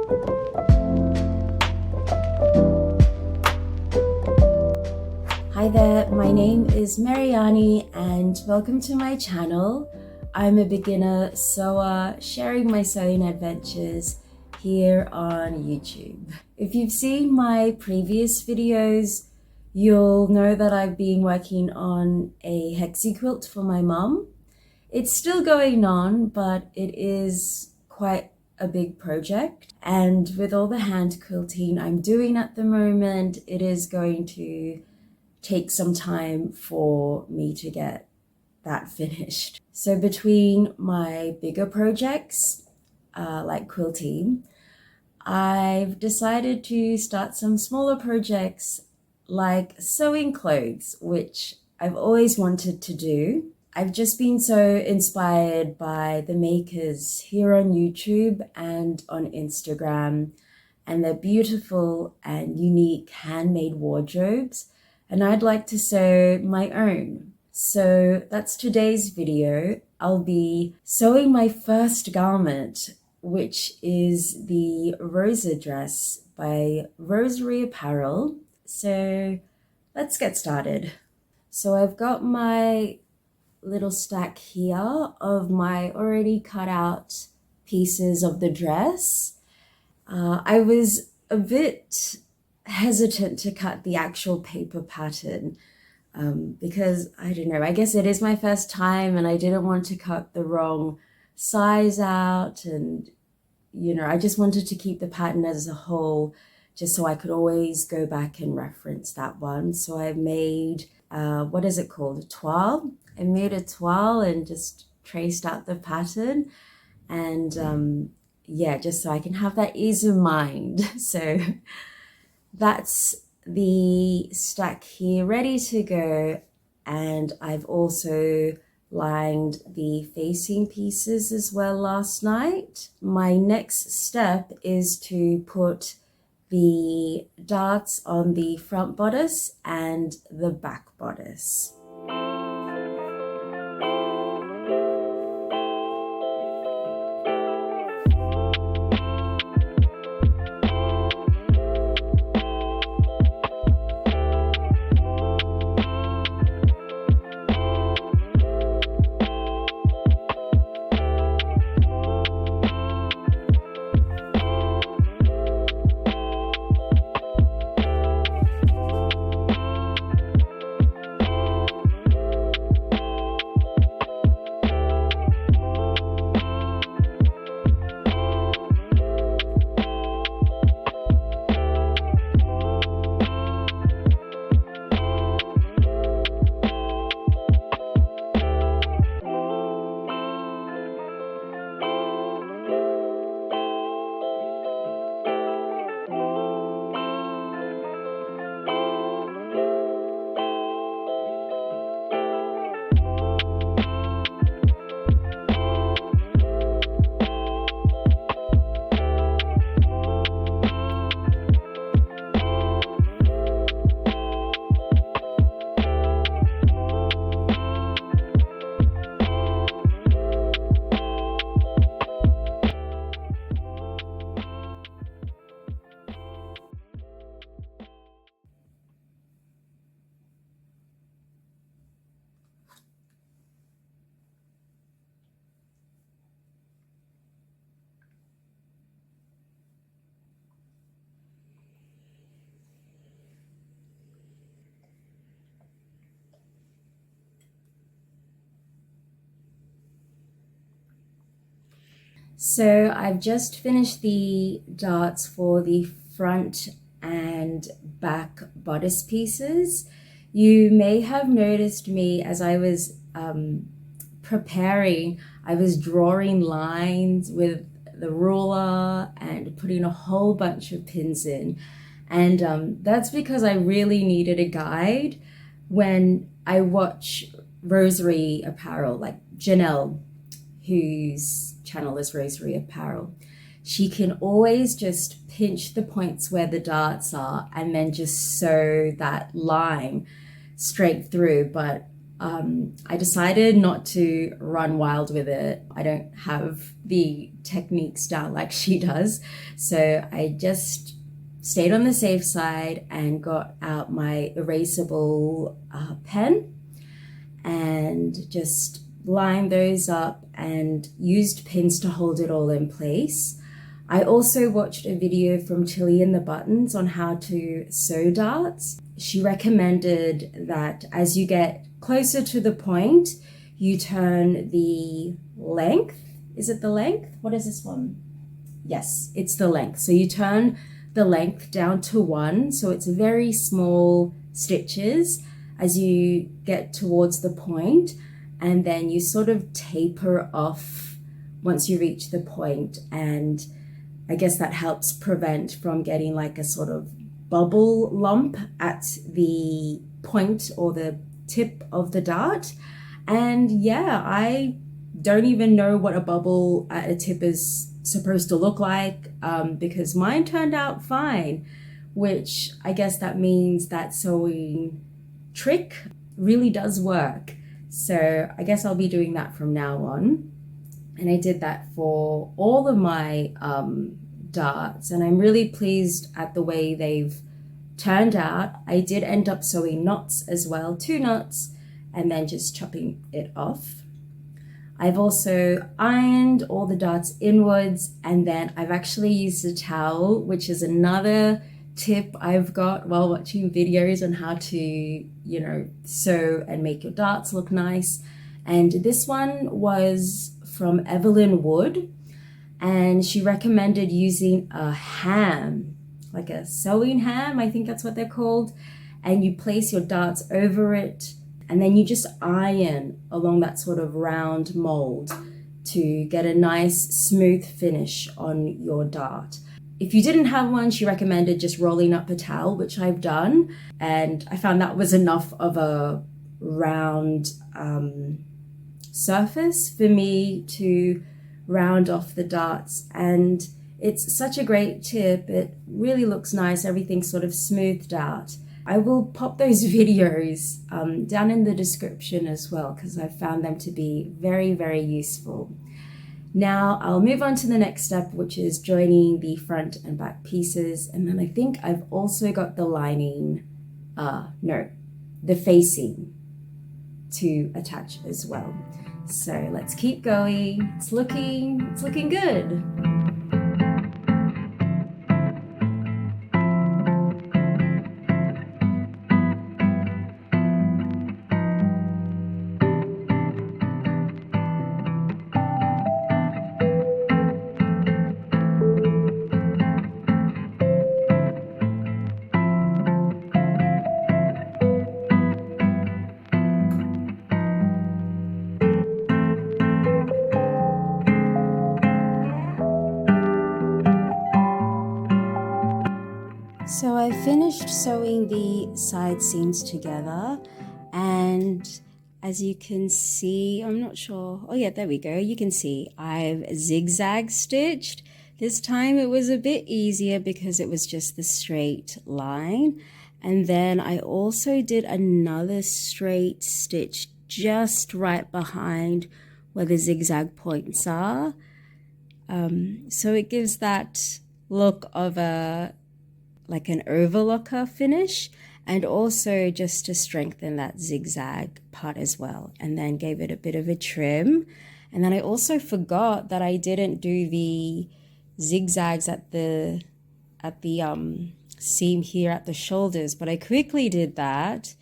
Hi there, my name is Mariani and welcome to my channel. I'm a beginner sewer sharing my sewing adventures here on YouTube. If you've seen my previous videos, you'll know that I've been working on a hexi quilt for my mum. It's still going on, but it is quite a big project. And with all the hand quilting I'm doing at the moment, it is going to take some time for me to get that finished. So between my bigger projects, like quilting, I've decided to start some smaller projects like sewing clothes, which I've always wanted to do. I've just been so inspired by the makers here on YouTube and on Instagram and their beautiful and unique handmade wardrobes, and I'd like to sew my own. So that's today's video. I'll be sewing my first garment, which is the Rosa dress by Rosery Apparel. So let's get started. So I've got my little stack here of my already cut out pieces of the dress. I was a bit hesitant to cut the actual paper pattern because I don't know, I guess it is my first time and I didn't want to cut the wrong size out, and I just wanted to keep the pattern as a whole just so I could always go back and reference that one. So I made what is it called, a toile? I made a toile and just traced out the pattern, and yeah, just so I can have that ease of mind. So that's the stack here ready to go, and I've also lined the facing pieces as well last night. My next step is to put the darts on the front bodice and the back bodice. So I've just finished the darts for the front and back bodice pieces. You may have noticed me as I was preparing, I was drawing lines with the ruler and putting a whole bunch of pins in. And that's because I really needed a guide when I watch Rosery Apparel, like Janelle, whose channel is Rosery Apparel. She can always just pinch the points where the darts are and then just sew that line straight through. But I decided not to run wild with it. I don't have the techniques down like she does. So I just stayed on the safe side and got out my erasable pen and just lined those up and used pins to hold it all in place. I also watched a video from Tilly and the Buttons on how to sew darts. She recommended that as you get closer to the point, you turn the length. Is it the length? What is this one? Yes, it's the length. So you turn the length down to 1. So it's very small stitches as you get towards the point, and then you sort of taper off once you reach the point. And I guess that helps prevent from getting like a sort of bubble lump at the point or the tip of the dart. And yeah, I don't even know what a bubble at a tip is supposed to look like, because mine turned out fine, which I guess that means that sewing trick really does work. So I guess I'll be doing that from now on. And I did that for all of my darts, and I'm really pleased at the way they've turned out. I did end up sewing knots as well, 2 knots, and then just chopping it off. I've also ironed all the darts inwards, and then I've actually used a towel, which is another tip I've got while watching videos on how to, you know, sew and make your darts look nice. And this one was from Evelyn Wood, and she recommended using a ham, like a sewing ham, I think that's what they're called. And you place your darts over it, and then you just iron along that sort of round mold to get a nice smooth finish on your dart. If you didn't have one, she recommended just rolling up a towel, which I've done. And I found that was enough of a round surface for me to round off the darts. And it's such a great tip. It really looks nice. Everything's sort of smoothed out. I will pop those videos down in the description as well, because I found them to be very, very useful. Now I'll move on to the next step, which is joining the front and back pieces. And then I think I've also got the lining, the facing to attach as well. So let's keep going. It's looking good. So I finished sewing the side seams together, and as you can see, I'm not sure, oh yeah, there we go, you can see I've zigzag stitched. This time it was a bit easier because it was just the straight line, and then I also did another straight stitch just right behind where the zigzag points are. So it gives that look of like an overlocker finish, and also just to strengthen that zigzag part as well, and then gave it a bit of a trim. And then I also forgot that I didn't do the zigzags at the seam here at the shoulders, but I quickly did that.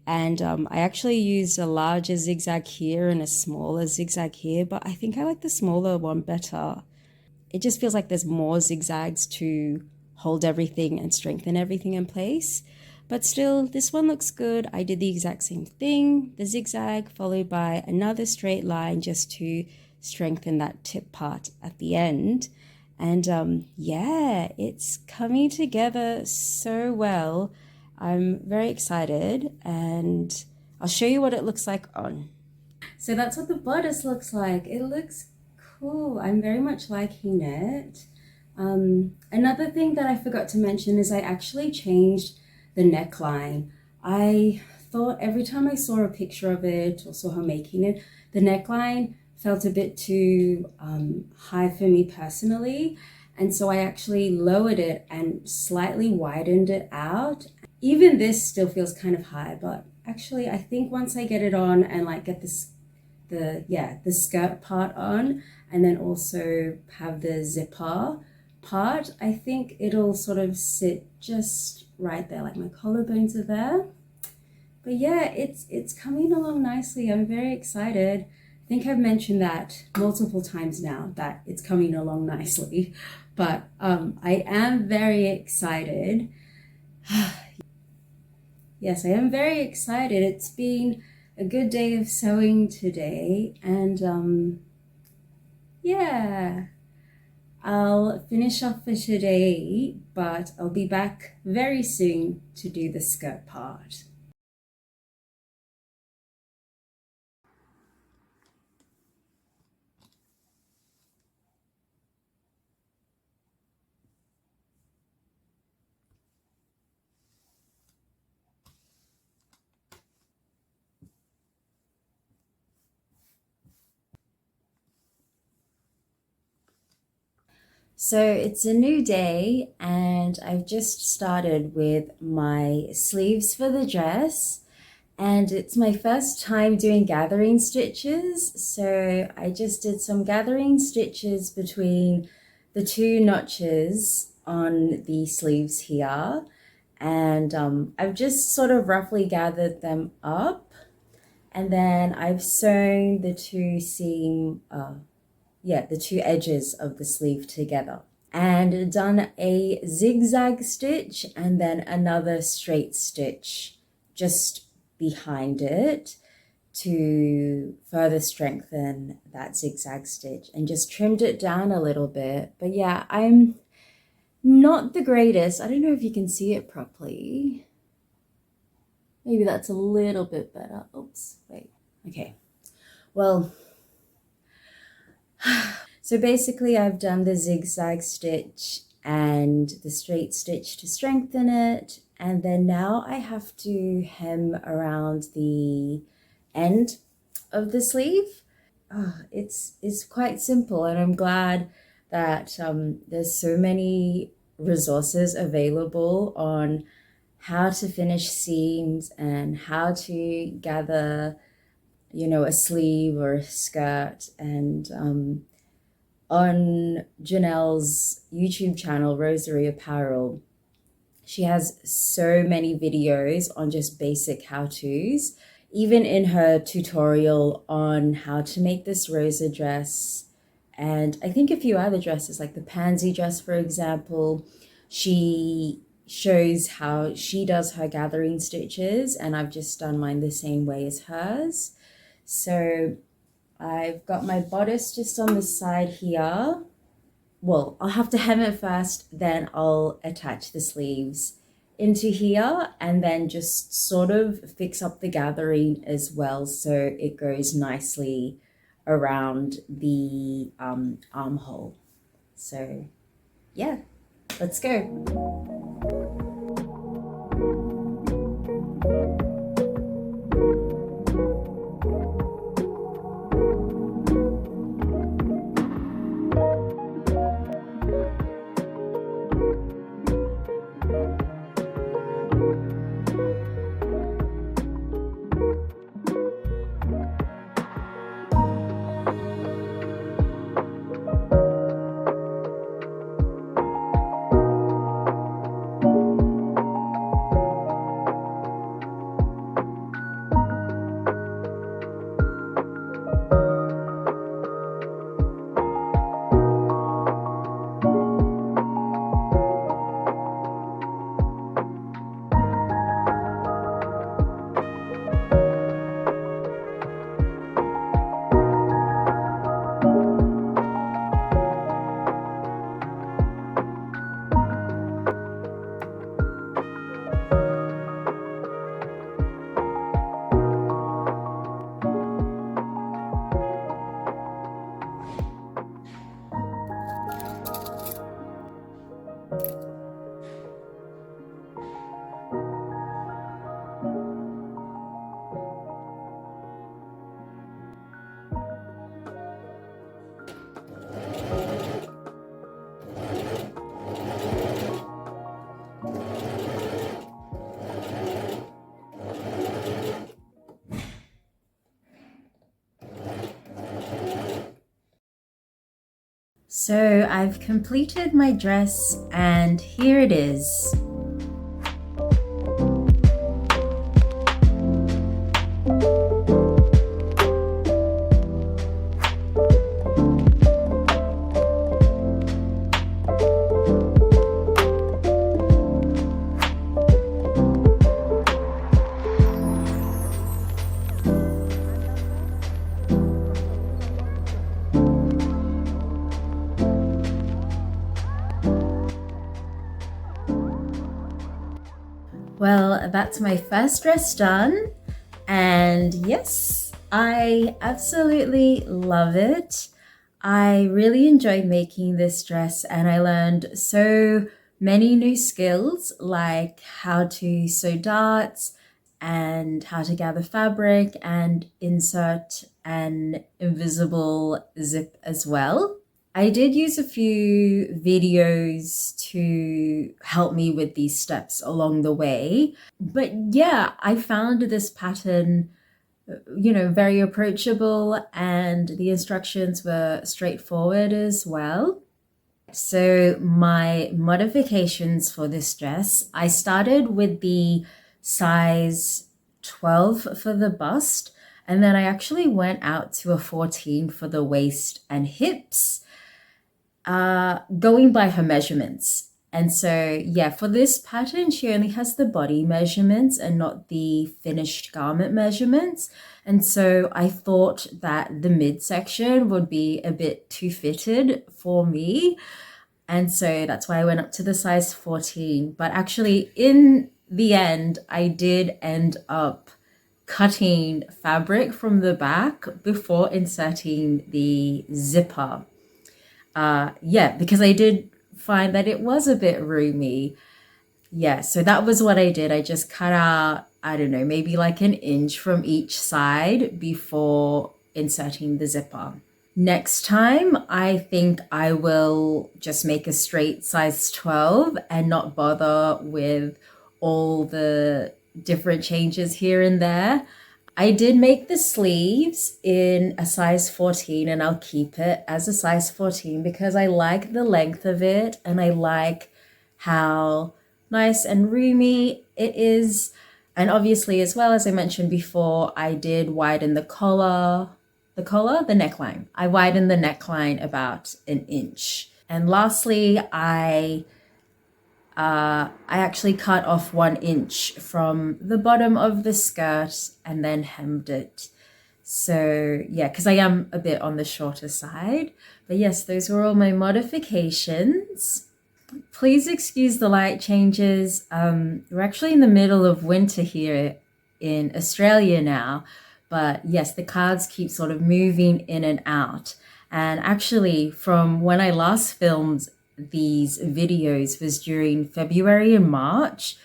And I actually used a larger zigzag here and a smaller zigzag here, but I think I like the smaller one better. It just feels like there's more zigzags to hold everything and strengthen everything in place. But still, this one looks good. I did the exact same thing, the zigzag followed by another straight line just to strengthen that tip part at the end. And yeah, it's coming together so well. I'm very excited, and I'll show you what it looks like on. So that's what the bodice looks like. It looks cool. I'm very much liking it. Another thing that I forgot to mention is I actually changed the neckline. I thought every time I saw a picture of it or saw her making it, the neckline felt a bit too high for me personally. And so I actually lowered it and slightly widened it out. Even this still feels kind of high, but actually I think once I get it on and like get the skirt part on, and then also have the zipper part, I think it'll sort of sit just right there, like my collarbones are there. But yeah, it's coming along nicely. I'm very excited. I think I've mentioned that multiple times now, that it's coming along nicely, but I am very excited. Yes, I am very excited. It's been a good day of sewing today, and yeah, I'll finish off for today, but I'll be back very soon to do the skirt part. So it's a new day and I've just started with my sleeves for the dress, and it's my first time doing gathering stitches. So I just did some gathering stitches between the two notches on the sleeves here, and I've just sort of roughly gathered them up, and then I've sewn the two the two edges of the sleeve together, and done a zigzag stitch and then another straight stitch just behind it to further strengthen that zigzag stitch, and just trimmed it down a little bit. But yeah, I'm not the greatest. I don't know if you can see it properly. Maybe that's a little bit better. Oops, wait. Okay. Well, so basically I've done the zigzag stitch and the straight stitch to strengthen it, and then now I have to hem around the end of the sleeve. It's quite simple, and I'm glad that there's so many resources available on how to finish seams and how to gather, you know, a sleeve or a skirt. And on Janelle's YouTube channel, Rosery Apparel, she has so many videos on just basic how-tos. Even in her tutorial on how to make this Rosa dress, and I think a few other dresses like the pansy dress, for example, she shows how she does her gathering stitches, and I've just done mine the same way as hers. So I've got my bodice just on the side here. Well, I'll have to hem it first, then I'll attach the sleeves into here, and then just sort of fix up the gathering as well so it goes nicely around the armhole. So yeah, let's go. So I've completed my dress and here it is. Well, that's my first dress done, and yes, I absolutely love it. I really enjoyed making this dress and I learned so many new skills like how to sew darts and how to gather fabric and insert an invisible zip as well. I did use a few videos to help me with these steps along the way. But yeah, I found this pattern, very approachable and the instructions were straightforward as well. So my modifications for this dress, I started with the size 12 for the bust, and then I actually went out to a 14 for the waist and hips. Going by her measurements. And so, yeah, for this pattern, she only has the body measurements and not the finished garment measurements. And so I thought that the midsection would be a bit too fitted for me. And so that's why I went up to the size 14. But actually, in the end, I did end up cutting fabric from the back before inserting the zipper. Because I did find that it was a bit roomy. Yeah, so that was what I did. I just cut out, I don't know, maybe like an inch from each side before inserting the zipper. Next time, I think I will just make a straight size 12 and not bother with all the different changes here and there. I did make the sleeves in a size 14 and I'll keep it as a size 14 because I like the length of it and I like how nice and roomy it is. And obviously, as well as I mentioned before, I did widen the neckline. I widened the neckline about an inch. And lastly, I actually cut off 1 inch from the bottom of the skirt and then hemmed it. So yeah, because I am a bit on the shorter side. But yes, those were all my modifications. Please excuse the light changes. We're actually in the middle of winter here in Australia now. But yes, the clouds keep sort of moving in and out. And actually, from when I last filmed these videos was during February and March,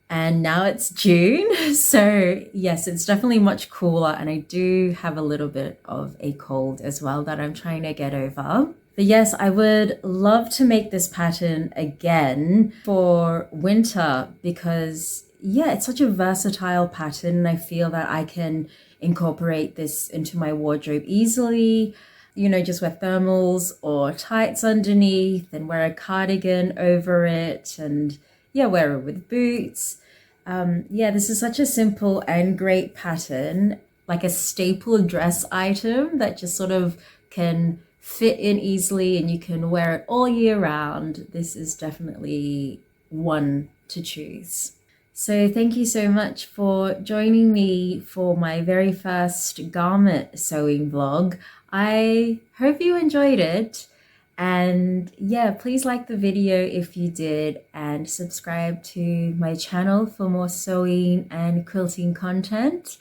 and now it's June. So yes, it's definitely much cooler, and I do have a little bit of a cold as well that I'm trying to get over. But yes, I would love to make this pattern again for winter because yeah, it's such a versatile pattern and I feel that I can incorporate this into my wardrobe easily. Just wear thermals or tights underneath and wear a cardigan over it and yeah, wear it with boots. This is such a simple and great pattern, like a staple dress item that just sort of can fit in easily and you can wear it all year round. This is definitely one to choose. So thank you so much for joining me for my very first garment sewing vlog. I hope you enjoyed it. And yeah, please like the video if you did and subscribe to my channel for more sewing and quilting content.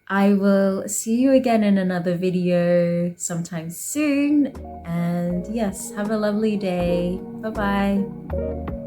I will see you again in another video sometime soon. And yes, have a lovely day. Bye-bye.